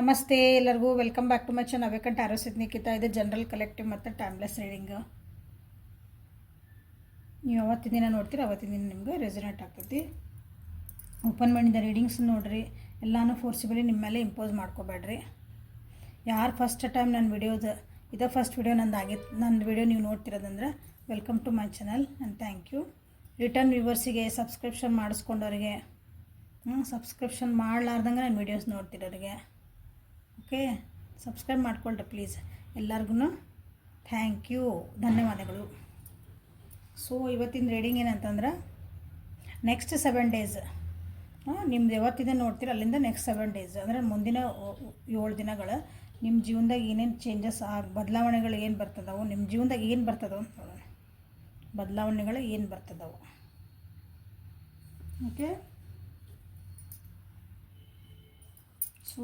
ನಮಸ್ತೆ ಎಲ್ಲರಿಗೂ welcome back to my channel ಅವೇಕಂಟ್ ಆರೋ ನಿಖಿತಾ. ಇದು ಜನರಲ್ ಕಲೆಕ್ಟಿವ್ ಮತ್ತು ಟೈಮ್ಲೆಸ್ ರೀಡಿಂಗು. ನೀವು ಅವತ್ತಿನ ದಿನ ನೋಡ್ತೀರಿ, ಅವತ್ತಿನ ದಿನ ನಿಮಗೆ ರೆಸನೇಟ್ ಆಗ್ತೈತಿ. ಓಪನ್ ಮಾಡಿದ ರೀಡಿಂಗ್ಸ್ ನೋಡಿರಿ, ಎಲ್ಲನೂ ಫೋರ್ಸಿಬಲಿ ನಿಮ್ಮ ಮೇಲೆ ಇಂಪೋಸ್ ಮಾಡ್ಕೋಬೇಡ್ರಿ. ಯಾರು ಫಸ್ಟ್ ಟೈಮ್ ಇದೇ ಫಸ್ಟ್ ವಿಡಿಯೋ ನನ್ನ ವಿಡಿಯೋ ನೀವು ನೋಡ್ತಿರೋದಂದ್ರೆ welcome to my channel and thank you. Return ವ್ಯೂವರ್ಸಿಗೆ, ಸಬ್ಸ್ಕ್ರಿಪ್ಷನ್ ಮಾಡಿಸ್ಕೊಂಡವ್ರಿಗೆ, ಸಬ್ಸ್ಕ್ರಿಪ್ಷನ್ ಮಾಡಲಾರ್ದಂಗೆ ನನ್ನ ವೀಡಿಯೋಸ್ ನೋಡ್ತಿರೋರಿಗೆ ಓಕೆ, ಸಬ್ಸ್ಕ್ರೈಬ್ ಮಾಡ್ಕೊಳ್ರಿ ಪ್ಲೀಸ್. ಎಲ್ಲರಿಗೂ ಥ್ಯಾಂಕ್ ಯು, ಧನ್ಯವಾದಗಳು. ಸೊ ಇವತ್ತಿನ ರೀಡಿಂಗ್ ಏನಂತಂದ್ರೆ ನೆಕ್ಸ್ಟ್ 7 ಡೇಸ್ ನಿಮ್ದು ಯಾವತ್ತಿದೆ ನೋಡ್ತೀರ ಅಲ್ಲಿಂದ ನೆಕ್ಸ್ಟ್ 7 ಡೇಸ್ ಅಂದರೆ ಮುಂದಿನ 7 ದಿನಗಳು ನಿಮ್ಮ ಜೀವನದಾಗ ಏನೇನು ಚೇಂಜಸ್ ಬದಲಾವಣೆಗಳು ಏನು ಬರ್ತದವು, ನಿಮ್ಮ ಜೀವನದಾಗ ಏನು ಬರ್ತದವು ನೋಡೋಣ. ಬದಲಾವಣೆಗಳು ಏನು ಬರ್ತದವು okay. So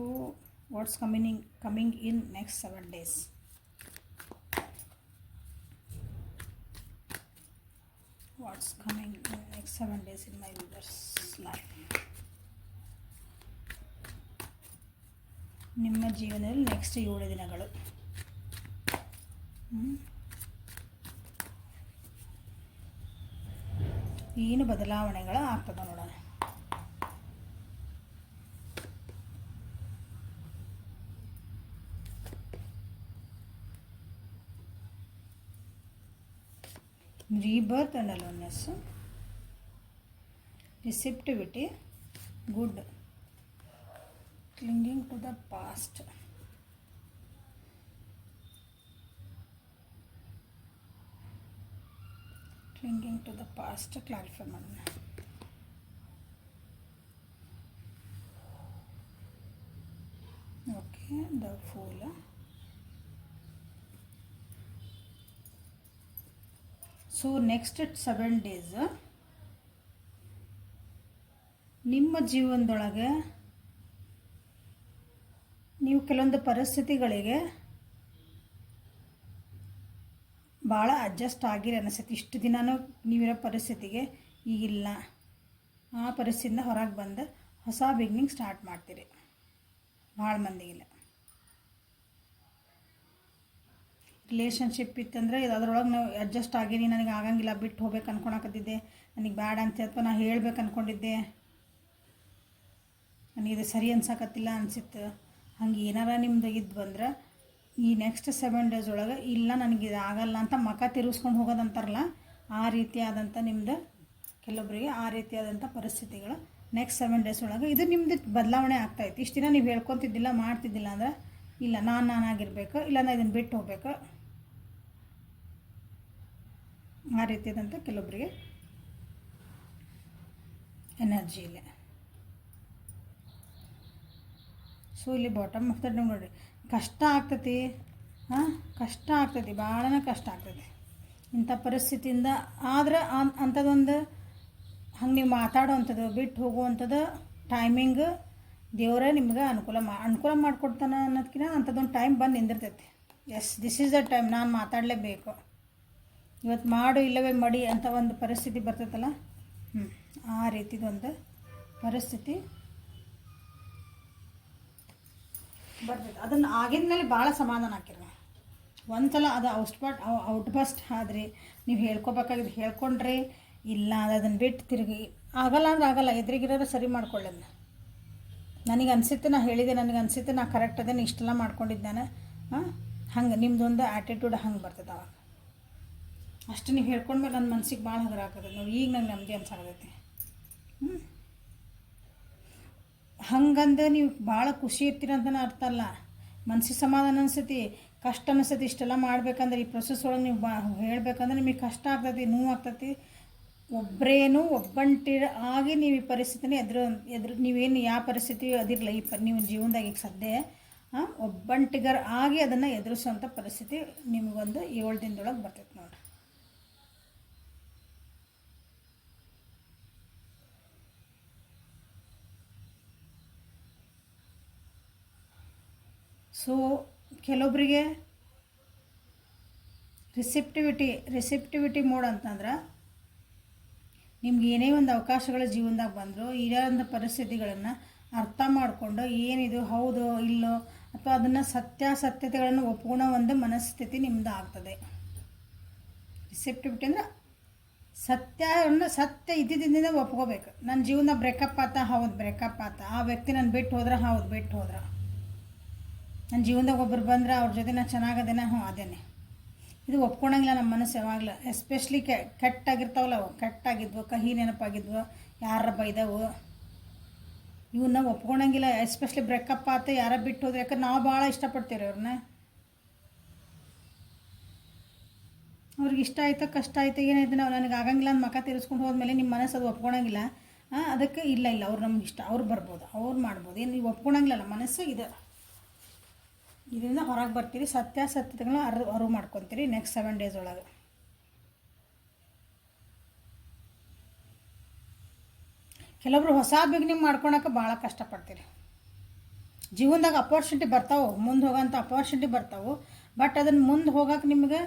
what's coming in next 7 days. What's coming in next 7 days in my viewers life. ನಿಮ್ಮ ಜೀವನದಲ್ಲಿ ನೆಕ್ಸ್ಟ್ 7 ದಿನಗಳು ಏನು ಬದಲಾವಣೆಗಳು ಆಗ್ತದೆ ನೋಡೋಣ. Rebirth and aloneness, receptivity, good, clinging to the past, clarify ಮಾಡೋಣ. Okay, the Fool. So next 7 days ನಿಮ್ಮ ಜೀವನದೊಳಗೆ ನೀವು ಕೆಲವೊಂದು ಪರಿಸ್ಥಿತಿಗಳಿಗೆ ಭಾಳ ಅಡ್ಜಸ್ಟ್ ಆಗಿರಿ ಅನಿಸುತ್ತೆ. ಇಷ್ಟು ದಿನವೂ ನೀವಿರೋ ಪರಿಸ್ಥಿತಿಗೆ ಈಗಿಲ್ಲ, ಆ ಪರಿಸ್ಥಿತಿಯಿಂದ ಹೊರಗೆ ಬಂದು ಹೊಸ ಬಿಗ್ನಿಂಗ್ ಸ್ಟಾರ್ಟ್ ಮಾಡ್ತೀರಿ. ಭಾಳ ಮಂದಿಗಿಲ್ಲ. ರಿಲೇಷನ್ಶಿಪ್ ಇತ್ತಂದರೆ ಅದರೊಳಗೆ ನಾವು ಅಡ್ಜಸ್ಟ್ ಆಗಿರಿ, ನನಗೆ ಆಗಂಗಿಲ್ಲ, ಬಿಟ್ಟು ಹೋಗ್ಬೇಕು ಅನ್ಕೊಳಕತ್ತಿದ್ದೆ, ನನಗೆ ಬ್ಯಾಡ ಅಂತ ಅಥವಾ ನಾನು ಹೇಳ್ಬೇಕು ಅಂದ್ಕೊಂಡಿದ್ದೆ, ನನಗಿದು ಸರಿ ಅನ್ಸಕತ್ತಿಲ್ಲ ಅನಿಸಿತ್ತು. ಹಂಗೆ ಏನಾರ ನಿಮ್ದು ಇದ್ದು ಅಂದ್ರೆ ಈ ನೆಕ್ಸ್ಟ್ 7 ಡೇಸ್ ಒಳಗೆ ಇಲ್ಲ ನನಗಿದು ಆಗಲ್ಲ ಅಂತ ಮಕ ತಿರುಗಿಸ್ಕೊಂಡು ಹೋಗೋದಂತಾರಲ್ಲ, ಆ ರೀತಿಯಾದಂಥ ನಿಮ್ಮದು ಕೆಲವೊಬ್ಬರಿಗೆ ಆ ರೀತಿಯಾದಂಥ ಪರಿಸ್ಥಿತಿಗಳು ನೆಕ್ಸ್ಟ್ 7 ಡೇಸ್ ಒಳಗೆ ಇದು ನಿಮ್ಮದು ಬದಲಾವಣೆ ಆಗ್ತಾಯಿತ್ತು. ಇಷ್ಟು ದಿನ ನೀವು ಹೇಳ್ಕೊತಿದ್ದಿಲ್ಲ, ಮಾಡ್ತಿದ್ದಿಲ್ಲ ಅಂದ್ರೆ ಇಲ್ಲ ನಾನಾಗಿರ್ಬೇಕು, ಇಲ್ಲ ನಾನು ಇದನ್ನು ಬಿಟ್ಟು ಹೋಗ್ಬೇಕು, ಆ ರೀತಿಯಾದಂಥ ಕೆಲವೊಬ್ಬರಿಗೆ ಎನರ್ಜಿ ಇಲ್ಲ. ಸೊ ಇಲ್ಲಿ ಬಾಟಮ್ ಆಫ್ ದ ನೋಡಿರಿ, ಕಷ್ಟ ಆಗ್ತೈತಿ, ಕಷ್ಟ ಆಗ್ತೈತಿ, ಭಾಳನೇ ಕಷ್ಟ ಆಗ್ತೈತಿ ಇಂಥ ಪರಿಸ್ಥಿತಿಯಿಂದ. ಆದರೆ ಅಂಥದ್ದೊಂದು ಹಂಗೆ ನೀವು ಮಾತಾಡೋವಂಥದ್ದು, ಬಿಟ್ಟು ಹೋಗುವಂಥದ್ದು ಟೈಮಿಂಗ್ ದೇವರೇ ನಿಮ್ಗೆ ಅನುಕೂಲ ಮಾಡಿಕೊಡ್ತಾನೆ ಅನ್ನೋದಕ್ಕಿಂತ ಅಂಥದ್ದೊಂದು ಟೈಮ್ ಬಂದು ನಿಂದಿರ್ತೈತಿ. Yes, this is the time, ನಾನು ಮಾತಾಡಲೇಬೇಕು, ಇವತ್ತು ಮಾಡು ಇಲ್ಲವೇ ಮಡಿ ಅಂತ ಒಂದು ಪರಿಸ್ಥಿತಿ ಬರ್ತೈತಲ್ಲ, ಆ ರೀತಿದೊಂದು ಪರಿಸ್ಥಿತಿ ಬರ್ತೈತೆ. ಅದನ್ನು ಆಗಿದ ಮೇಲೆ ಭಾಳ ಸಮಾಧಾನ ಹಾಕಿರಿ. ಒಂದು ಸಲ ಅದು ಔಟ್ಬಸ್ಟ್ ಆದ್ರಿ, ನೀವು ಹೇಳ್ಕೊಬೇಕಾಗಿದ್ದು ಹೇಳ್ಕೊಂಡ್ರಿ, ಇಲ್ಲ ಅದನ್ನು ಬಿಟ್ಟು ತಿರುಗಿ ಆಗಲ್ಲ ಅಂದ್ರೆ ಆಗಲ್ಲ, ಎದುರಿಗಿರೋರು ಸರಿ ಮಾಡ್ಕೊಳ್ಳೋದು. ನನಗೆ ಅನಿಸುತ್ತೆ, ನಾ ಹೇಳಿದೆ, ನನಗೆ ಅನಿಸುತ್ತೆ ನಾ ಕರೆಕ್ಟ್ ಅದೇನು ಇಷ್ಟೆಲ್ಲ ಮಾಡ್ಕೊಂಡಿದ್ದಾನೆ, ಹಂಗೆ ನಿಮ್ಮದೊಂದು ಆ್ಯಟಿಟ್ಯೂಡ್ ಹಂಗೆ ಬರ್ತದೆ. ಅವಾಗ ಅಷ್ಟು ನೀವು ಹೇಳ್ಕೊಂಡ್ಮೇಲೆ ನನ್ನ ಮನ್ಸಿಗೆ ಭಾಳ ಹಗರ ಆಗ್ತದೆ ನೋಡಿ. ಈಗ ನಂಗೆ ನೆಮ್ಮದಿ ಅನ್ಸಾಕತೈತಿ. ಹಂಗಂದು ನೀವು ಭಾಳ ಖುಷಿ ಇರ್ತೀರಂತನೇ ಅರ್ಥ ಅಲ್ಲ. ಮನ್ಸಿಗೆ ಸಮಾಧಾನ ಅನಿಸ್ತೈತಿ, ಕಷ್ಟ ಅನಿಸ್ತೈತಿ. ಇಷ್ಟೆಲ್ಲ ಮಾಡ್ಬೇಕಂದ್ರೆ ಈ ಪ್ರೊಸೆಸ್ ಒಳಗೆ ನೀವು ಹೇಳ್ಬೇಕಂದ್ರೆ ನಿಮಗೆ ಕಷ್ಟ ಆಗ್ತೈತಿ, ನೋವು ಆಗ್ತೈತಿ. ಒಬ್ಬಂಟಿರ ಆಗಿ ನೀವು ಈ ಪರಿಸ್ಥಿತಿನ ಎದುರು ನೀವೇನು ಯಾವ ಪರಿಸ್ಥಿತಿ ಅದಿರಲ್ಲ, ನೀವು ಜೀವನದಾಗ ಈಗ ಸದ್ಯ ಒಬ್ಬಂಟಿಗರ ಆಗಿ ಅದನ್ನು ಎದುರಿಸುವಂಥ ಪರಿಸ್ಥಿತಿ ನಿಮಗೊಂದು 7 ದಿನದೊಳಗೆ ಬರ್ತೈತೆ ನೋಡಿ. ಸೊ ಕೆಲವೊಬ್ಬರಿಗೆ ರಿಸೆಪ್ಟಿವಿಟಿ ಮೋಡ್ ಅಂತಂದ್ರೆ ನಿಮ್ಗೆ ಏನೇ ಒಂದು ಅವಕಾಶಗಳ ಜೀವನದಾಗ ಬಂದರೂ ಇರೋ ಪರಿಸ್ಥಿತಿಗಳನ್ನು ಅರ್ಥ ಮಾಡಿಕೊಂಡು ಏನಿದು ಹೌದು ಇಲ್ಲೋ ಅಥವಾ ಅದನ್ನು ಸತ್ಯಾಸತ್ಯತೆಗಳನ್ನು ಒಪ್ಕೊಳ್ಳೋ ಒಂದು ಮನಸ್ಥಿತಿ ನಿಮ್ಮದು ಆಗ್ತದೆ. ರಿಸೆಪ್ಟಿವಿಟಿ ಅಂದರೆ ಸತ್ಯ ಇದ್ದಿದ್ದರಿಂದ ಒಪ್ಕೋಬೇಕು. ನನ್ನ ಜೀವನ ಬ್ರೇಕಪ್ ಆತ, ಹೌದು ಬ್ರೇಕಪ್ ಆತ. ಆ ವ್ಯಕ್ತಿ ನಾನು ಬಿಟ್ಟು ಹೋದ್ರೆ, ಹೌದು ಬಿಟ್ಟು ಹೋದ್ರೆ. ನನ್ನ ಜೀವನದಾಗ ಒಬ್ಬರು ಬಂದ್ರೆ ಅವ್ರ ಜೊತೆ ನಾನು ಚೆನ್ನಾಗದೇನೆ, ಹ್ಞೂ ಅದೇನೆ. ಇದು ಒಪ್ಕೊಳಂಗಿಲ್ಲ ನಮ್ಮ ಮನಸ್ಸು ಯಾವಾಗಲೂ. ಎಸ್ಪೆಷಲಿ ಕೆಟ್ಟಾಗಿರ್ತಾವಲ್ಲ ಅವು, ಕೆಟ್ಟಾಗಿದ್ವು, ಕಹಿ ನೆನಪಾಗಿದ್ವು, ಯಾರ ಬೈದವು, ಇವನ್ನ ಒಪ್ಕೊಳಂಗಿಲ್ಲ. ಎಸ್ಪೆಷಲಿ ಬ್ರೇಕಪ್ ಆತ, ಯಾರ ಬಿಟ್ಟು ಹೋದ್ರೆ. ಯಾಕಂದ್ರೆ ನಾವು ಭಾಳ ಇಷ್ಟಪಡ್ತೀವಿ ಅವ್ರನ್ನ. ಅವ್ರಿಗೆ ಇಷ್ಟ ಆಯ್ತು ಕಷ್ಟ ಆಯ್ತು ಏನಾಯ್ತು ನಾವು ನನಗೆ ಆಗಂಗಿಲ್ಲ ಅಂತ ಮಕ್ಕ ತಿರ್ಸ್ಕೊಂಡು ಹೋದ್ಮೇಲೆ ನಿಮ್ಮ ಮನಸ್ಸು ಅದು ಒಪ್ಕೊಳಂಗಿಲ್ಲ. ಅದಕ್ಕೆ ಇಲ್ಲ ಅವ್ರು ನಮ್ಗೆ ಇಷ್ಟ, ಅವ್ರು ಬರ್ಬೋದು, ಅವ್ರು ಮಾಡ್ಬೋದು, ಏನು ನೀವು ಒಪ್ಕೊಳಂಗಿಲ್ಲ ಮನಸ್ಸು ಇದು. ಇದರಿಂದ ಹೊರಗೆ ಬರ್ತೀರಿ, ಸತ್ಯಾಸತ್ಯತೆಗಳನ್ನ ಅರಿವು ಮಾಡ್ಕೊತೀರಿ ನೆಕ್ಸ್ಟ್ 7 days ಒಳಗೆ. ಕೆಲವೊಬ್ರು ಹೊಸ ಬಿಗಿನಿಂಗ್ ಮಾಡ್ಕೊಳಕ್ಕೆ ಭಾಳ ಕಷ್ಟಪಡ್ತೀರಿ. ಜೀವನದಾಗ ಅಪಾರ್ಚುನಿಟಿ ಬರ್ತಾವೆ, ಮುಂದೆ ಹೋಗೋಂಥ ಅಪಾರ್ಚುನಿಟಿ ಬರ್ತಾವೆ. ಬಟ್ ಅದನ್ನು ಮುಂದೆ ಹೋಗೋಕೆ ನಿಮಗೆ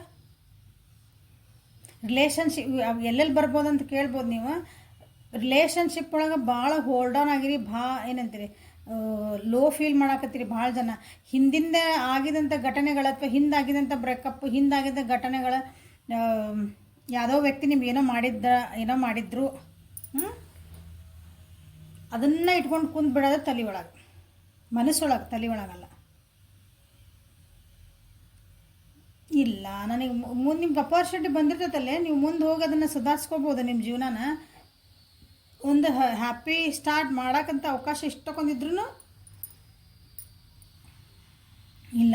ರಿಲೇಷನ್ಶಿಪ್ ಎಲ್ಲೆಲ್ಲಿ ಬರ್ಬೋದು ಅಂತ ಕೇಳ್ಬೋದು ನೀವು. ರಿಲೇಷನ್ಶಿಪ್ ಒಳಗೆ ಭಾಳ ಹೋಲ್ಡ್ ಆನ್ ಆಗಿರಿ, ಏನಂತೀರಿ ಲೋ ಫೀಲ್ ಮಾಡಾಕತ್ತೀರಿ ಭಾಳ ಜನ. ಹಿಂದಿಂದ ಆಗಿದಂಥ ಘಟನೆಗಳು ಅಥವಾ ಹಿಂದಾಗಿದಂಥ ಬ್ರೇಕಪ್, ಹಿಂದಾಗಿದ್ದ ಘಟನೆಗಳ ಯಾವುದೋ ವ್ಯಕ್ತಿ ನಿಮ್ಗೆ ಏನೋ ಮಾಡಿದ್ರು ಅದನ್ನು ಇಟ್ಕೊಂಡು ಕುಂತು ಬಿಡೋದು ತಲೆ ಒಳಗೆ, ಮನಸ್ಸೊಳಗೆ, ತಲೆ ಒಳಗಲ್ಲ. ಇಲ್ಲ ನನಗೆ ಮುಂದೆ ನಿಮ್ಗೆ ಅಪಾರ್ಚುನಿಟಿ ಬಂದಿರ್ತೈತಲ್ಲೇ, ನೀವು ಮುಂದೆ ಹೋಗಿ ಅದನ್ನು ಸುಧಾರಿಸ್ಕೋಬೋದು. ನಿಮ್ಮ ಜೀವನನ ಒಂದು ಹ್ಯಾಪಿ ಸ್ಟಾರ್ಟ್ ಮಾಡೋಕ್ಕಂತ ಅವಕಾಶ ಇಷ್ಟೊಂದಿದ್ರು ಇಲ್ಲ.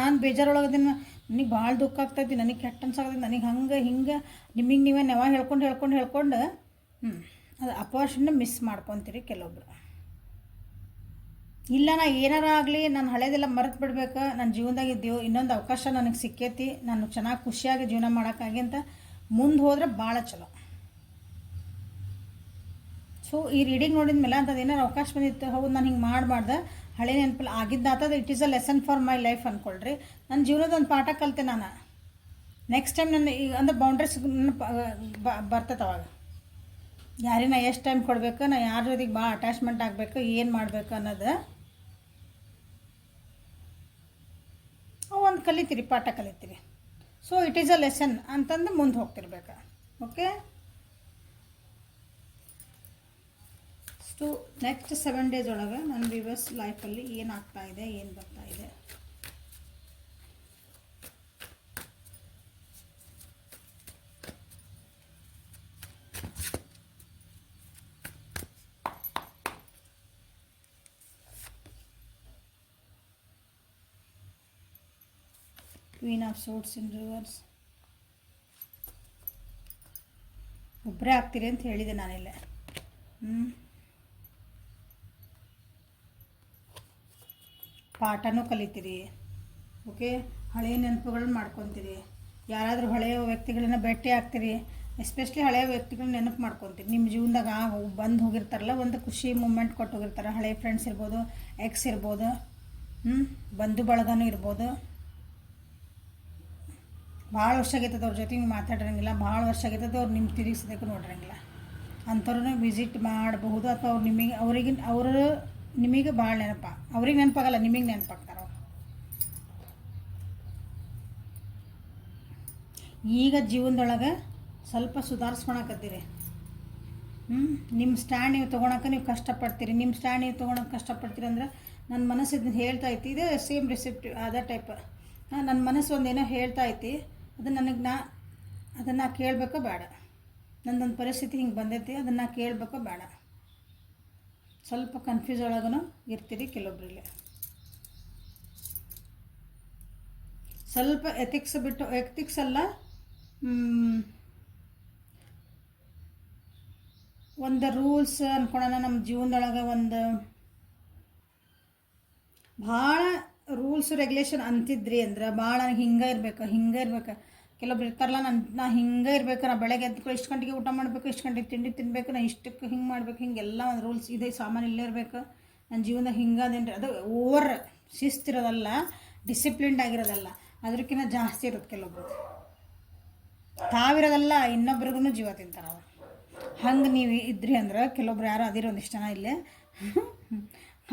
ನಾನು ಬೇಜಾರೊಳಗದಿನ, ನನಗೆ ಭಾಳ ದುಃಖ ಆಗ್ತೈತಿ, ನನಗೆ ಕೆಟ್ಟ ಅನ್ಸಾಗತ್ತೈತಿ, ನನಗೆ ಹಂಗೆ ಹಿಂಗೆ ನಿಮಗೆ ನೀವೇ ನೆವ ಹೇಳ್ಕೊಂಡು ಅದು ಅಪಾರ್ಚುನಿಟಿ ಮಿಸ್ ಮಾಡ್ಕೊತೀರಿ ಕೆಲವೊಬ್ರು. ಇಲ್ಲ ನಾ ಏನಾರ ಆಗಲಿ ನಾನು ಹಳೇದೆಲ್ಲ ಮರೆತು ಬಿಡ್ಬೇಕು, ನನ್ನ ಜೀವನದಾಗ ಇದ್ದೀವಿ, ಇನ್ನೊಂದು ಅವಕಾಶ ನನಗೆ ಸಿಕ್ಕೈತಿ, ನಾನು ಚೆನ್ನಾಗಿ ಖುಷಿಯಾಗಿ ಜೀವನ ಮಾಡೋಕ್ಕಾಗಿ ಅಂತ ಮುಂದೆ ಹೋದ್ರೆ ಭಾಳ ಚಲೋ. ಸೊ ಈ ರೀಡಿಂಗ್ ನೋಡಿದ ಮೇಲೆ ಅಂಥದ್ದು ಏನಾರು ಅವಕಾಶ ಬಂದಿತ್ತು, ಹೌದು ನಾನು ಹಿಂಗೆ ಮಾಡಬಾರ್ದು, ಹಳೆ ನೆನಪಲ್ಲಿ ಆಗಿದ್ದಾತದ, it is a lesson for my life ಅಂದ್ಕೊಳ್ರಿ. ನನ್ನ ಜೀವನದ ಒಂದು ಪಾಠ ಕಲಿತೆ ನಾನು. ನೆಕ್ಸ್ಟ್ ಟೈಮ್ ನನ್ನ ಈಗ ಅಂದ್ರೆ ಬೌಂಡ್ರೀಸ್ ಬರ್ತೈತೆ ಅವಾಗ. ಯಾರಿನ ಎಷ್ಟು ಟೈಮ್ ಕೊಡಬೇಕು, ನಾ ಯಾರ ಜೊತೆಗೆ ಭಾಳ ಅಟ್ಯಾಚ್ಮೆಂಟ್ ಆಗಬೇಕು, ಏನು ಮಾಡಬೇಕು ಅನ್ನೋದು ಒಂದು ಕಲಿತೀರಿ, ಪಾಠ ಕಲಿತೀರಿ. So it is a lesson ಅಂತಂದು ಮುಂದೆ ಹೋಗ್ತಿರ್ಬೇಕು. ಓಕೆ, ಸೊ ನೆಕ್ಸ್ಟ್ 7 days ಒಳಗೆ ನನ್ನ ವ್ಯೂವರ್ಸ್ ಲೈಫಲ್ಲಿ ಏನಾಗ್ತಾ ಇದೆ, ಏನು ಬರ್ತಾ ಇದೆ. Queen of Swords in reverse. ಒಬ್ಬರೇ ಆಗ್ತೀರಿ ಅಂತ ಹೇಳಿದೆ ನಾನಿಲ್ಲ. ಪಾಠನೂ ಕಲಿತೀರಿ. ಓಕೆ, ಹಳೆಯ ನೆನಪುಗಳನ್ನ ಮಾಡ್ಕೊತೀರಿ. ಯಾರಾದರೂ ಹಳೆಯ ವ್ಯಕ್ತಿಗಳನ್ನ ಭೇಟಿ ಆಗ್ತೀರಿ, ಎಸ್ಪೆಷಲಿ ಹಳೆಯ ವ್ಯಕ್ತಿಗಳನ್ನ ನೆನಪು ಮಾಡ್ಕೊತೀರಿ. ನಿಮ್ಮ ಜೀವನದಾಗ ಬಂದು ಹೋಗಿರ್ತಾರಲ್ಲ, ಒಂದು ಖುಷಿ ಮೂಮೆಂಟ್ ಕೊಟ್ಟು ಹೋಗಿರ್ತಾರೆ. ಹಳೆಯ ಫ್ರೆಂಡ್ಸ್ ಇರ್ಬೋದು, ಎಕ್ಸ್ ಇರ್ಬೋದು, ಬಂಧು ಬಳಗನೂ ಇರ್ಬೋದು. ಭಾಳ ವರ್ಷ ಆಗೈತದ ಅವ್ರ ಜೊತೆ ನೀವು ಮಾತಾಡಿರಂಗಿಲ್ಲ, ಭಾಳ ವರ್ಷ ಆಗೈತದ ಅವ್ರು ನಿಮ್ಮ ತಿರುಗಿಸೋದಕ್ಕೂ ನೋಡಿರಂಗಿಲ್ಲ. ಅಂಥವ್ರನ್ನ ವಿಸಿಟ್ ಮಾಡಬಹುದು. ಅಥವಾ ಅವರು ನಿಮಗೆ ಭಾಳ ಅವ್ರಿಗೆ ನೆನಪಾಗಲ್ಲ, ನಿಮಗೆ ನೆನಪಾಗ್ತಾರೆ ಅವ್ರು. ಈಗ ಜೀವನದೊಳಗೆ ಸ್ವಲ್ಪ ಸುಧಾರಿಸ್ಕೊಳಕತ್ತೀರಿ. ನಿಮ್ಮ ಸ್ಟ್ಯಾಂಡ್ ನೀವು ತೊಗೊಳಕ್ಕೆ ನೀವು ಕಷ್ಟಪಡ್ತೀರಿ. ನಿಮ್ಮ ಸ್ಟ್ಯಾಂಡ್ ನೀವು ತೊಗೊಳಕ್ಕೆ ಕಷ್ಟಪಡ್ತೀರಿ ಅಂದ್ರೆ ನನ್ನ ಮನಸ್ಸು ಇದನ್ನು ಹೇಳ್ತಾ ಐತಿ. ಇದೇ ಸೇಮ್ ರಿಸೆಪ್ಟಿವ್ ಅದೇ ಟೈಪ್. ನನ್ನ ಮನಸ್ಸು ಒಂದೇನೋ ಹೇಳ್ತಾ ಐತಿ, ಅದನ್ನು ಕೇಳಬೇಕೋ ಬೇಡ. ನನ್ನೊಂದು ಪರಿಸ್ಥಿತಿ ಹಿಂಗೆ ಬಂದೈತಿ, ಅದನ್ನು ಕೇಳಬೇಕೋ ಬೇಡ. ಸ್ವಲ್ಪ ಕನ್ಫ್ಯೂಸ್ ಒಳಗೂ ಇರ್ತೀರಿ ಕೆಲವೊಬ್ಬರಲ್ಲಿ. ಸ್ವಲ್ಪ ಎಥಿಕ್ಸ್ ಅಲ್ಲ, ಒಂದು ರೂಲ್ಸ್ ಅಂದ್ಕೊಳ್ಳೋಣ. ನಮ್ಮ ಜೀವನದೊಳಗೆ ಒಂದು ಭಾಳ ರೂಲ್ಸ್ ರೆಗ್ಯುಲೇಷನ್ ಅಂತಿದ್ರಿ ಅಂದ್ರೆ ಭಾಳ ಹಿಂಗೆ ಇರ್ಬೇಕು. ಕೆಲವೊಬ್ರು ಇರ್ತಾರಲ್ಲ, ನಾ ಹಿಂಗೆ ಇರಬೇಕು, ನಾ ಬೆಳಗ್ಗೆ ಎದ್ದು ಇಷ್ಟು ಗಂಟೆಗೆ ಊಟ ಮಾಡಬೇಕು, ಇಷ್ಟು ಗಂಟೆಗೆ ತಿಂಡಿ ತಿನ್ನಬೇಕು, ನಾ ಇಷ್ಟಕ್ಕೆ ಹಿಂಗೆ ಮಾಡ್ಬೇಕು, ಹಿಂಗೆಲ್ಲ ಒಂದು ರೂಲ್ಸ್ ಇದೆ. ಸಾಮಾನು ಇಲ್ಲೇ ಇರಬೇಕು, ನನ್ನ ಜೀವನದಾಗ ಹಿಂಗದೇನ್ರಿ. ಅದು ಓವರ್ ಶಿಸ್ತಿರೋದಲ್ಲ, ಡಿಸಿಪ್ಲಿನ್ಡ್ ಆಗಿರೋದಲ್ಲ, ಅದಕ್ಕಿಂತ ಜಾಸ್ತಿ ಇರುತ್ತೆ. ಕೆಲವೊಬ್ರು ತಾವಿರೋದಲ್ಲ, ಇನ್ನೊಬ್ರಿಗೂ ಜೀವ ತಿಂತಾರೆ ಅವ್ರು. ಹಂಗೆ ನೀವು ಇದ್ರಿ ಅಂದ್ರೆ ಕೆಲವೊಬ್ರು ಯಾರು ಅದಿರೋ ಒಂದಿಷ್ಟು ಜನ ಇಲ್ಲೇ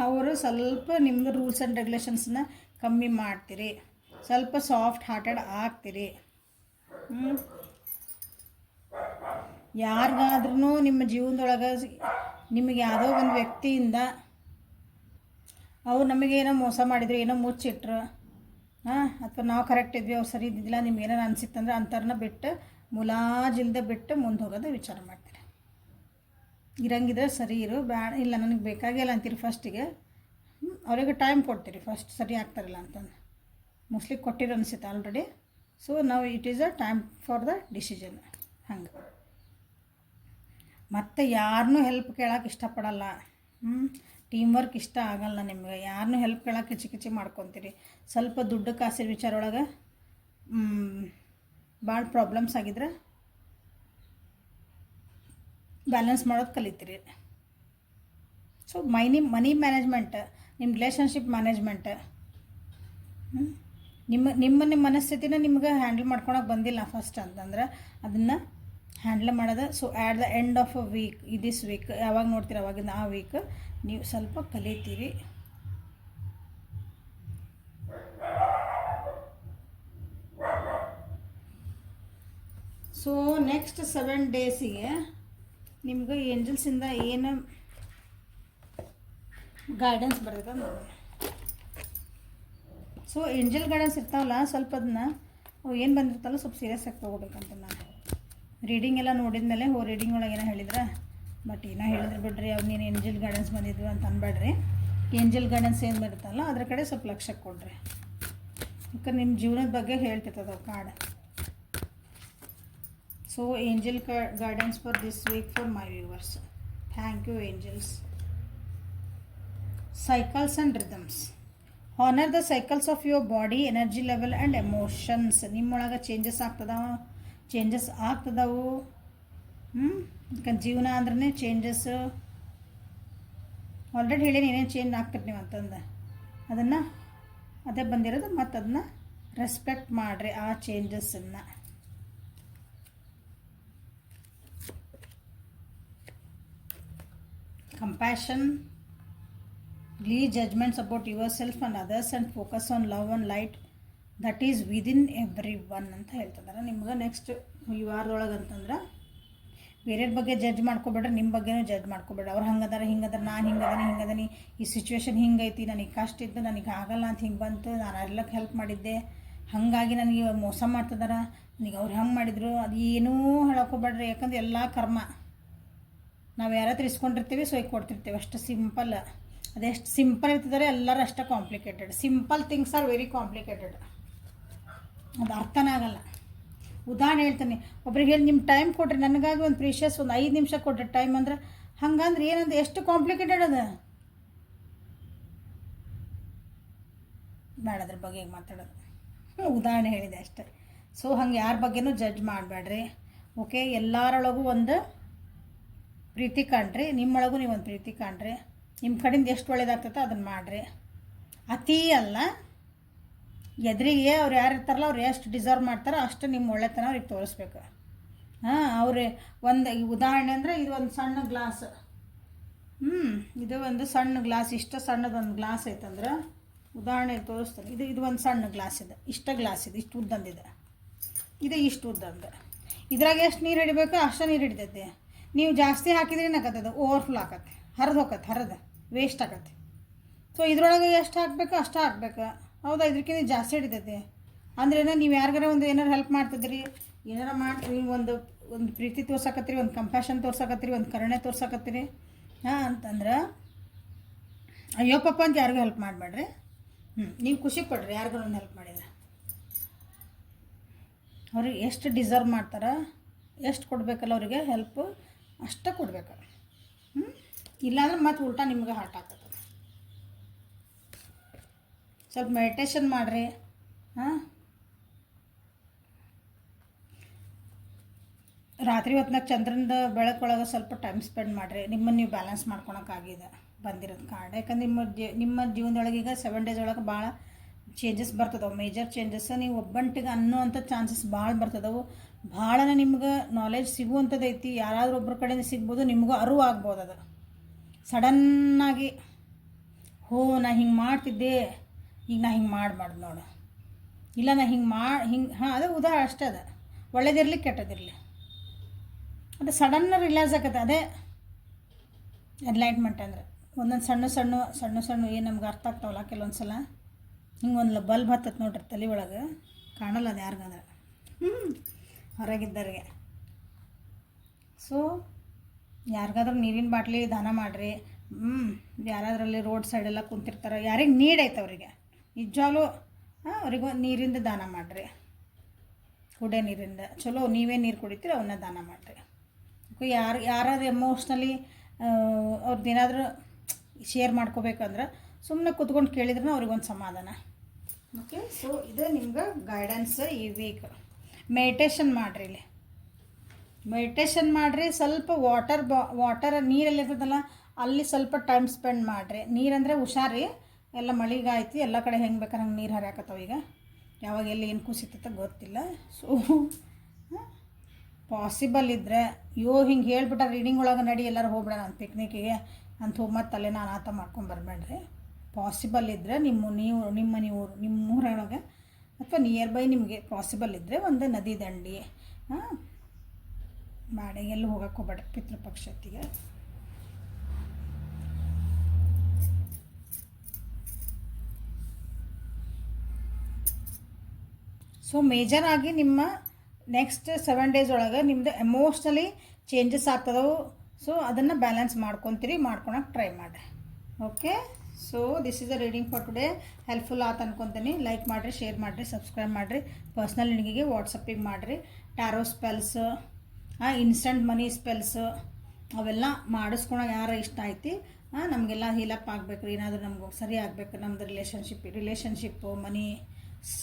ಅವರು ಸ್ವಲ್ಪ ನಿಮ್ಮದು ರೂಲ್ಸ್ ಆ್ಯಂಡ್ ರೆಗ್ಯುಲೇಷನ್ಸನ್ನ ಕಮ್ಮಿ ಮಾಡ್ತೀರಿ, ಸ್ವಲ್ಪ ಸಾಫ್ಟ್ ಹಾರ್ಟೆಡ್ ಆಗ್ತೀರಿ. ಯಾರಿಗಾದ್ರೂ ನಿಮ್ಮ ಜೀವನದೊಳಗೆ ನಿಮಗೆ ಯಾವುದೋ ಒಂದು ವ್ಯಕ್ತಿಯಿಂದ ಅವ್ರು ನಮಗೇನೋ ಮೋಸ ಮಾಡಿದ್ರು, ಏನೋ ಮುಚ್ಚಿಟ್ರು, ಅಥವಾ ನಾವು ಕರೆಕ್ಟ್ ಇದ್ವಿ ಅವ್ರು ಸರಿ ಇದ್ದಿದ್ದಿಲ್ಲ, ನಿಮ್ಗೆ ಏನಾರು ಅನಿಸಿತ್ತಂದ್ರೆ ಅಂಥವ್ರನ್ನ ಬಿಟ್ಟು ಮುಲಾಜಿಲ್ದೆ ಬಿಟ್ಟು ಮುಂದೆ ಹೋಗೋದು ವಿಚಾರ ಮಾಡ್ತೀರಿ. ಇರಂಗಿದ್ರೆ ಸರಿ ಇರು, ಇಲ್ಲ ನನಗೆ ಬೇಕಾಗಿಲ್ಲ ಅಂತೀರಿ ಫಸ್ಟಿಗೆ. ಅವರಿಗೆ ಟೈಮ್ ಕೊಡ್ತೀರಿ ಫಸ್ಟ್ ಸರಿ ಆಗ್ತಾರಿಲ್ಲ ಅಂತಂದು ಮೋಸ್ಟ್ಲಿ ಕೊಟ್ಟಿರೋ ಅನಿಸುತ್ತೆ ಆಲ್ರೆಡಿ. ಸೊ ನಾವು it is a time for the decision. ಹಂಗೆ ಮತ್ತು ಯಾರನ್ನೂ ಹೆಲ್ಪ್ ಕೇಳೋಕೆ ಇಷ್ಟಪಡಲ್ಲ. ಟೀಮ್ ವರ್ಕ್ ಇಷ್ಟ ಆಗಲ್ಲ ನಿಮ್ಗೆ. ಯಾರನ್ನೂ ಹೆಲ್ಪ್ ಕೇಳೋಕೆ ಕಿಚಿ ಮಾಡ್ಕೊತೀರಿ. ಸ್ವಲ್ಪ ದುಡ್ಡು ಕಾಸಿನ ವಿಚಾರ ಒಳಗೆ ಭಾಳ ಪ್ರಾಬ್ಲಮ್ಸ್ ಆಗಿದ್ರೆ ಬ್ಯಾಲೆನ್ಸ್ ಮಾಡೋದು ಕಲಿತೀರಿ. ಸೊ ಮನಿ ಮ್ಯಾನೇಜ್ಮೆಂಟ್, ನಿಮ್ಮ ರಿಲೇಷನ್ಶಿಪ್ ಮ್ಯಾನೇಜ್ಮೆಂಟ್, ನಿಮ್ಮ ಮನಸ್ಥಿತಿನ ನಿಮ್ಗೆ ಹ್ಯಾಂಡಲ್ ಮಾಡ್ಕೊಳಕ್ಕೆ ಬಂದಿಲ್ಲ ಫಸ್ಟ್ ಅಂತಂದ್ರೆ ಅದನ್ನು ಹ್ಯಾಂಡಲ್ ಮಾಡೋದು. So at the end of a week, this week ಯಾವಾಗ ನೋಡ್ತೀರ ಅವಾಗಿಂದ ಆ ವೀಕ್ ನೀವು ಸ್ವಲ್ಪ ಕಲಿತೀರಿ. ಸೊ ನೆಕ್ಸ್ಟ್ 7 ಡೇಸಿಗೆ ನಿಮ್ಗೆ ಏಂಜಲ್ಸಿಂದ ಏನು ಗೈಡೆನ್ಸ್ ಬರ್ತದೆ ನೋಡೋಣ. ಸೊ ಏಂಜಲ್ ಗೈಡೆನ್ಸ್ ಇರ್ತಾವಲ್ಲ, ಸ್ವಲ್ಪ ಅದನ್ನ ಏನು ಬಂದಿರ್ತಾವಲ್ಲ ಸ್ವಲ್ಪ ಸೀರಿಯಸ್ ಆಗಿ ತೊಗೋಬೇಕಂತ ನಾನು ರೀಡಿಂಗ್ ಎಲ್ಲ ನೋಡಿದ ಮೇಲೆ ರೀಡಿಂಗ್ ಒಳಗೆ ಏನೋ ಹೇಳಿದ್ರೆ, ಬಟ್ ಏನೋ ಹೇಳಿದ್ರೆ ಬಿಡ್ರಿ, ಅವ್ನೇನು ಏಂಜಲ್ ಗೈಡೆನ್ಸ್ ಬಂದಿದ್ವು ಅಂತ ಅನ್ಬೇಡ್ರಿ. ಏಂಜಲ್ ಗೈಡೆನ್ಸ್ ಏನು ಬರುತ್ತಲ್ಲ ಅದ್ರ ಕಡೆ ಸ್ವಲ್ಪ ಲಕ್ಷ್ಯ ಕೊಡ್ರಿ. ಯಾಕಂದ್ರೆ ನಿಮ್ಮ ಜೀವನದ ಬಗ್ಗೆ ಹೇಳ್ತಿರ್ತದೆ card. So angel guidance for this week for my viewers. Thank you angels. Cycles and rhythms. Honor the cycles of your body, energy level and emotions. ನಿಮ್ಮೊಳಗೆ ಚೇಂಜಸ್ ಆಗ್ತದವು. ಯಾಕಂದ್ರೆ ಜೀವನ ಅಂದ್ರೆ ಚೇಂಜಸ್. ಆಲ್ರೆಡಿ ಹೇಳೀನಿ ಏನೇನು ಚೇಂಜ್ ಆಗ್ತೀರಿ ನೀವು ಅಂತಂದು. ಅದನ್ನು ಅದೇ ಬಂದಿರೋದು, ಮತ್ತು ಅದನ್ನ ರೆಸ್ಪೆಕ್ಟ್ ಮಾಡಿರಿ ಆ ಚೇಂಜಸ್ಸನ್ನು. Compassion. Release judgments about yourself and others and focus on love and light that is within everyone ಅಂತ ಹೇಳ್ತಿದ್ದಾರೆ. ನಿಮ್ಗೆ ನೆಕ್ಸ್ಟ್ ಈ ವಾರದೊಳಗೆ ಅಂತಂದ್ರೆ ಬೇರೆಯವ್ರ ಬಗ್ಗೆ ಜಡ್ಜ್ ಮಾಡ್ಕೊಬೇಡ್ರಿ, ನಿಮ್ಮ ಬಗ್ಗೆನೂ ಜಡ್ಜ್ ಮಾಡ್ಕೊಬೇಡ್ರಿ. ಅವ್ರು ಹಂಗದಾರ ಹಿಂಗದಾರ, ನಾನು ಹಿಂಗದೀನಿ, ಈ ಸಿಚುವೇಶನ್ ಹಿಂಗೈತಿ, ನನಗೆ ಕಷ್ಟ ಇದ್ದು ನನಗೆ ಆಗಲ್ಲ ಅಂತ ಹಿಂಗೆ ಬಂತು, ನಾನು ಎಲ್ಲಕ್ಕೆ ಹೆಲ್ಪ್ ಮಾಡಿದ್ದೆ, ಹಾಗಾಗಿ ನನಗೆ ಮೋಸ ಮಾಡ್ತಿದಾರ, ನನಗೆ ಅವ್ರು ಹಂಗೆ ಮಾಡಿದ್ರು, ಅದು ಏನೂ ಹೇಳೋಕೋಬೇಡ್ರಿ. ಯಾಕಂದ್ರೆ ಎಲ್ಲ ಕರ್ಮ ನಾವು ಯಾರತ್ರ ಇಸ್ಕೊಂಡಿರ್ತೀವಿ, ಸೊ ಈಗ ಕೊಡ್ತಿರ್ತೀವಿ. ಅಷ್ಟು ಸಿಂಪಲ್. ಅದೆಷ್ಟು ಸಿಂಪಲ್ ಇರ್ತಿದ್ದಾರೆ ಎಲ್ಲರೂ ಅಷ್ಟೇ complicated. Simple things are very complicated. ಅದು ಅರ್ಥನೇ ಆಗಲ್ಲ. ಉದಾಹರಣೆ ಹೇಳ್ತೀನಿ, ಒಬ್ರಿಗೆ ಹೇಳಿ ನಿಮ್ಮ ಟೈಮ್ ಕೊಡ್ರಿ, ನನಗಾಗಿ ಒಂದು ಪ್ರೀಶಿಯಸ್ ಒಂದು 5 ನಿಮಿಷ ಕೊಡ್ರಿ ಟೈಮ್ ಅಂದ್ರೆ, ಹಂಗಂದ್ರೆ ಏನಂದ್ರೆ ಎಷ್ಟು ಕಾಂಪ್ಲಿಕೇಟೆಡ್ ಅದು. ಬೇಡ ಅದ್ರ ಬಗ್ಗೆ ಈಗ ಮಾತಾಡೋದು, ಉದಾಹರಣೆ ಹೇಳಿದೆ ಅಷ್ಟೇ. ಸೊ ಹಂಗೆ ಯಾರ ಬಗ್ಗೆನೂ ಜಡ್ಜ್ ಮಾಡಬೇಡ್ರಿ. ಓಕೆ, ಎಲ್ಲರೊಳಗೂ ಒಂದು ಪ್ರೀತಿ ಕಾಣ್ರಿ, ನಿಮ್ಮೊಳಗೂ ನೀವು ಒಂದು ಪ್ರೀತಿ ಕಾಣ್ರಿ. ನಿಮ್ಮ ಕಡೆಯಿಂದ ಎಷ್ಟು ಒಳ್ಳೇದಾಗ್ತೈತೆ ಅದನ್ನು ಮಾಡಿರಿ. ಅತೀ ಅಲ್ಲ, ಎದುರಿಗೆ ಅವ್ರು ಯಾರು ಇರ್ತಾರಲ್ಲ ಅವ್ರು ಎಷ್ಟು ಡಿಸರ್ವ್ ಮಾಡ್ತಾರೋ ಅಷ್ಟು ನಿಮ್ಮ ಒಳ್ಳೆತನ ಅವ್ರಿಗೆ ತೋರಿಸ್ಬೇಕು. ಅವ್ರೆ ಒಂದು ಉದಾಹರಣೆ ಅಂದರೆ ಇದು ಒಂದು ಸಣ್ಣ ಗ್ಲಾಸ್. ಇದು ಒಂದು ಸಣ್ಣ ಗ್ಲಾಸ್, ಇಷ್ಟ ಸಣ್ಣದೊಂದು ಗ್ಲಾಸ್ ಐತಂದ್ರೆ ಉದಾಹರಣೆ ತೋರಿಸ್ತಾರೆ. ಇದು ಒಂದು ಸಣ್ಣ ಗ್ಲಾಸ್ ಇದೆ, ಇಷ್ಟ ಗ್ಲಾಸ್ ಇದೆ, ಇಷ್ಟು ಉದ್ದಂದಿದೆ, ಇದು ಇಷ್ಟು ಉದ್ದಂದು. ಇದ್ರಾಗ ಎಷ್ಟು ನೀರು ಹಿಡಿಬೇಕು ಅಷ್ಟು ನೀರು ಹಿಡಿತೈತೆ. ನೀವು ಜಾಸ್ತಿ ಹಾಕಿದ್ರೆ ಏನಾಗತ್ತದು, ಓವರ್ಫ್ಲೋ ಆಕತ್ತೆ, ಹರಿದು ವೇಸ್ಟ್ ಆಗತ್ತೆ. ಸೊ ಇದ್ರೊಳಗೆ ಎಷ್ಟು ಹಾಕಬೇಕು ಅಷ್ಟು ಹಾಕ್ಬೇಕು. ಹೌದಾ, ಇದಕ್ಕಿಂತ ಜಾಸ್ತಿ ಹಿಡಿತೈತೆ ಅಂದ್ರೆ ನೀವು ಯಾರಿಗಾರ ಒಂದು ಏನಾರು ಹೆಲ್ಪ್ ಮಾಡ್ತಿದ್ರಿ, ಏನಾರ ಮಾಡ್ತೀರಿ, ಒಂದು ಪ್ರೀತಿ ತೋರ್ಸಕತ್ತೀರಿ, ಒಂದು ಕಂಪ್ಯಾಷನ್ ತೋರ್ಸಕತ್ತೀರಿ, ಒಂದು ಕರುಣೆ ತೋರ್ಸಕತ್ತೀರಿ ಅಂತಂದ್ರೆ ಅಯ್ಯೋ ಪಾಪ ಅಂತ ಯಾರಿಗೂ ಹೆಲ್ಪ್ ಮಾಡಬೇಡ್ರಿ. ನೀವು ಖುಷಿ ಪಡ್ರಿ ಯಾರಿಗೂ ಒಂದು ಹೆಲ್ಪ್ ಮಾಡಿದ್ರೆ. ಅವ್ರಿಗೆ ಎಷ್ಟು ಡಿಸರ್ವ್ ಮಾಡ್ತಾರೆ, ಎಷ್ಟು ಕೊಡಬೇಕಲ್ಲ ಅವರಿಗೆ ಹೆಲ್ಪು ಅಷ್ಟೇ ಕೊಡ್ಬೇಕು. ಇಲ್ಲಾಂದ್ರೆ ಮತ್ತೆ ಉಲ್ಟಾ ನಿಮ್ಗೆ ಹಾರ್ಟ್ ಆಗ್ತದೆ. ಸ್ವಲ್ಪ ಮೆಡಿಟೇಷನ್ ಮಾಡಿರಿ. ರಾತ್ರಿ ಹೊತ್ನಾಗ ಚಂದ್ರನ ಬೆಳಕೊಳಗೆ ಸ್ವಲ್ಪ ಟೈಮ್ ಸ್ಪೆಂಡ್ ಮಾಡಿರಿ. ನಿಮ್ಮನ್ನು ನೀವು ಬ್ಯಾಲೆನ್ಸ್ ಮಾಡ್ಕೊಳಕ್ಕಾಗಿದೆ ಬಂದಿರೋದು ಕಾರ್ಡ್. ಯಾಕಂದ್ರೆ ನಿಮ್ಮ ಜೀವನದೊಳಗೆ ಈಗ 7 ಡೇಸ್ ಒಳಗೆ ಭಾಳ ಚೇಂಜಸ್ ಬರ್ತದವು, ಮೇಜರ್ ಚೇಂಜಸ್. ನೀವು ಒಬ್ಬಂಟಿಗೆ ಅನ್ನೋವಂಥ ಚಾನ್ಸಸ್ ಭಾಳ ಬರ್ತದವು. ಭಾಳನೇ ನಿಮ್ಗೆ ನಾಲೆಜ್ ಸಿಗುವಂಥದ್ದು ಐತಿ. ಯಾರಾದರೂ ಒಬ್ಬರ ಕಡೆಯಿಂದ ಸಿಗ್ಬೋದು, ನಿಮಗೂ ಅರಿವು ಆಗ್ಬೋದು ಅದು. ಸಡನ್ನಾಗಿ ನಾ ಹಿಂಗೆ ಮಾಡ್ತಿದ್ದೆ, ಈಗ ನಾ ಹಿಂಗೆ ಮಾಡಬಾರ್ದು ನೋಡು, ಇಲ್ಲ ನಾ ಹಿಂಗೆ ಅದು ಉದಾಹರಣೆ ಅಷ್ಟೇ. ಅದು ಒಳ್ಳೇದಿರಲಿ ಕೆಟ್ಟದಿರಲಿ, ಅದು ಸಡನ್ನ ರಿಲೈಸ್ ಆಗತ್ತೆ. ಅದೇ ಎನ್ಲೈಟ್ಮೆಂಟ್ ಅಂದರೆ. ಒಂದೊಂದು ಸಣ್ಣ ಸಣ್ಣ ಸಣ್ಣ ಸಣ್ಣ ಏನು ನಮ್ಗೆ ಅರ್ಥ ಆಗ್ತಾವಲ್ಲ ಕೆಲವೊಂದು ಸಲ, ಹಿಂಗೆ ಒಂದು ಬಲ್ಬ್ ಹತ್ತತ್ತೆ ನೋಡ್ರಿ ತಲೆ ಒಳಗೆ, ಕಾಣಲ್ಲ ಅದು ಯಾರಿಗಂದ್ರೆ ಹೊರಗಿದ್ದವ್ರಿಗೆ. ಸೊ ಯಾರಿಗಾದ್ರೂ ನೀರಿನ ಬಾಟ್ಲಿ ದಾನ ಮಾಡಿರಿ. ಯಾರಾದ್ರಲ್ಲಿ ರೋಡ್ ಸೈಡೆಲ್ಲ ಕುಂತಿರ್ತಾರೆ, ಯಾರಿಗೆ ನೀಡ್ ಐತೆ ಅವರಿಗೆ ನಿಜವಾಗ್ಲೂ ಅವ್ರಿಗೆ ನೀರಿಂದ ದಾನ ಮಾಡಿರಿ. ಕುಡಿಯೋ ನೀರಿಂದ ಚಲೋ ನೀವೇ ನೀರು ಕುಡಿತೀರಿ ಅವನ್ನ ದಾನ ಮಾಡಿರಿ. ಯಾರಾದ್ರು ಎಮೋಷ್ನಲಿ ಅವ್ರದ್ದು ಏನಾದರೂ ಶೇರ್ ಮಾಡ್ಕೋಬೇಕಂದ್ರೆ ಸುಮ್ಮನೆ ಕುತ್ಕೊಂಡು ಕೇಳಿದ್ರೂ ಅವ್ರಿಗೊಂದು ಸಮಾಧಾನ. ಓಕೆ, ಸೊ ಇದು ನಿಮ್ಗೆ ಗೈಡೆನ್ಸ್ ಈ ವೀಕ್. ಮೆಡಿಟೇಷನ್ ಮಾಡಿರಿ. ಇಲ್ಲಿ ಮೆಡಿಟೇಷನ್ ಮಾಡಿರಿ. ಸ್ವಲ್ಪ ವಾಟರ್ ನೀರೆಲ್ಲಿರ್ತದಲ್ಲ ಅಲ್ಲಿ ಸ್ವಲ್ಪ ಟೈಮ್ ಸ್ಪೆಂಡ್ ಮಾಡಿರಿ. ನೀರಂದರೆ ಹುಷಾರಿ, ಎಲ್ಲ ಮಳೆಗಾಯ್ತು, ಎಲ್ಲ ಕಡೆ ಹೆಂಗೆ ಬೇಕಾದ್ರೆ ಹಂಗೆ ನೀರು ಹರಿಯಾಕತ್ತವ ಈಗ. ಯಾವಾಗ ಎಲ್ಲಿ ಏನು ಕುಸಿತತ್ತ ಗೊತ್ತಿಲ್ಲ. ಸೊ ಪಾಸಿಬಲ್ ಇದ್ದರೆ ಹಿಂಗೆ ಹೇಳ್ಬಿಟ್ಟ ರೀಡಿಂಗ್ ಒಳಗೆ ನಡಿ ಎಲ್ಲರೂ ಹೋಗ್ಬಿಡ ನಾನು ಪಿಕ್ನಿಕ್ಕಿಗೆ ಅಂತ ಹೋಗಿ ಮತ್ತೆ ಅಲ್ಲೇ ನಾನು ಆತ ಮಾಡ್ಕೊಂಡು ಬರಬೇಡ್ರಿ. ಪಾಸಿಬಲ್ ಇದ್ದರೆ ನಿಮ್ಮ ಊರೊಳಗೆ ಅಥವಾ ನಿಯರ್ ಬೈ ನಿಮಗೆ ಪಾಸಿಬಲ್ ಇದ್ದರೆ ಒಂದು ನದಿ ದಂಡಿ ಮಾಡಿ ಎಲ್ಲಿ ಹೋಗಕ್ಕೆ ಹೋಗ್ಬೇಡ್ರಿ ಪಿತೃಪಕ್ಷತ್ತಿಗೆ. ಸೊ ಮೇಜರ್ ಆಗಿ ನಿಮ್ಮ ನೆಕ್ಸ್ಟ್ 7 days ಒಳಗೆ ನಿಮ್ಮದು ಎಮೋಷ್ನಲಿ ಚೇಂಜಸ್ ಆಗ್ತದವು. ಸೊ ಅದನ್ನು ಬ್ಯಾಲೆನ್ಸ್ ಮಾಡ್ಕೊಳಕ್ಕೆ ಟ್ರೈ ಮಾಡಿರಿ. Okay, so this is the reading for today. Helpful ಆತ ಅನ್ಕೊತೀನಿ. ಲೈಕ್ ಮಾಡಿರಿ, ಶೇರ್ ಮಾಡಿರಿ, ಸಬ್ಸ್ಕ್ರೈಬ್ ಮಾಡಿರಿ. ಪರ್ಸ್ನಲ್ ರೀಡಿಂಗಿಗೆ ವಾಟ್ಸಪ್ಪಿಗೆ ಮಾಡಿರಿ. ಟ್ಯಾರೋ ಸ್ಪೆಲ್ಸ್, ಇನ್ಸ್ಟಂಟ್ ಮನಿ ಸ್ಪೆಲ್ಸ್ ಅವೆಲ್ಲ ಮಾಡಿಸ್ಕೊಳಕ್ಕೆ ಯಾರು ಇಷ್ಟ ಐತಿ. ನಮಗೆಲ್ಲ ಹೀಲಪ್ ಆಗಬೇಕು, ಏನಾದರೂ ನಮ್ಗೆ ಸರಿ ಆಗಬೇಕು, ನಮ್ಮದು ರಿಲೇಷನ್ಶಿಪ್ಪು, ಮನಿ,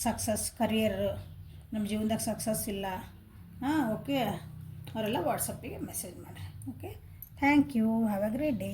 ಸಕ್ಸಸ್, ಕರಿಯರ್, ನಮ್ಮ ಜೀವನದಾಗ ಸಕ್ಸಸ್ ಇಲ್ಲ, ಓಕೆ, ಅವರೆಲ್ಲ ವಾಟ್ಸಪ್ಪಿಗೆ ಮೆಸೇಜ್ ಮಾಡಿರಿ. Okay, thank you. Have a great day.